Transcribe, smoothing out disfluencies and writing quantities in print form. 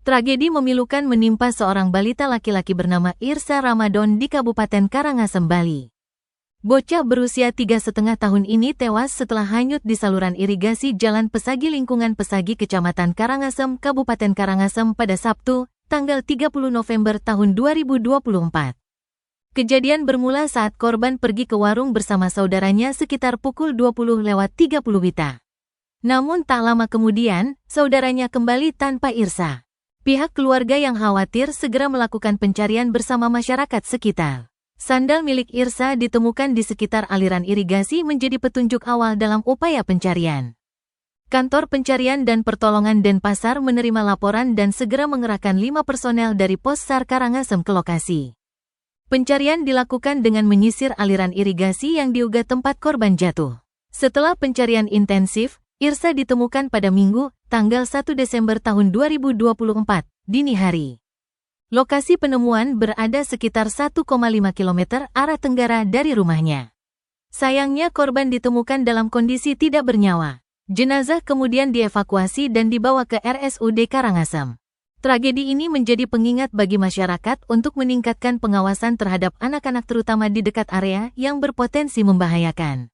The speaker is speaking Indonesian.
Tragedi memilukan menimpa seorang balita laki-laki bernama Irsa Ramadan di Kabupaten Karangasem, Bali. Bocah berusia 3,5 tahun ini tewas setelah hanyut di saluran irigasi Jalan Pesagi lingkungan Pesagi Kecamatan Karangasem, Kabupaten Karangasem pada Sabtu, tanggal 30 November tahun 2024. Kejadian bermula saat korban pergi ke warung bersama saudaranya sekitar pukul 20:30 WITA. Namun tak lama kemudian, saudaranya kembali tanpa Irsa. Pihak keluarga yang khawatir segera melakukan pencarian bersama masyarakat sekitar. Sandal milik Irsa ditemukan di sekitar aliran irigasi menjadi petunjuk awal dalam upaya pencarian. Kantor Pencarian dan Pertolongan Denpasar menerima laporan dan segera mengerahkan 5 personel dari Pos SAR Karangasem ke lokasi. Pencarian dilakukan dengan menyisir aliran irigasi yang diduga tempat korban jatuh. Setelah pencarian intensif, Irsa ditemukan pada Minggu, tanggal 1 Desember tahun 2024, dini hari. Lokasi penemuan berada sekitar 1,5 km arah tenggara dari rumahnya. Sayangnya korban ditemukan dalam kondisi tidak bernyawa. Jenazah kemudian dievakuasi dan dibawa ke RSUD Karangasem. Tragedi ini menjadi pengingat bagi masyarakat untuk meningkatkan pengawasan terhadap anak-anak terutama di dekat area yang berpotensi membahayakan.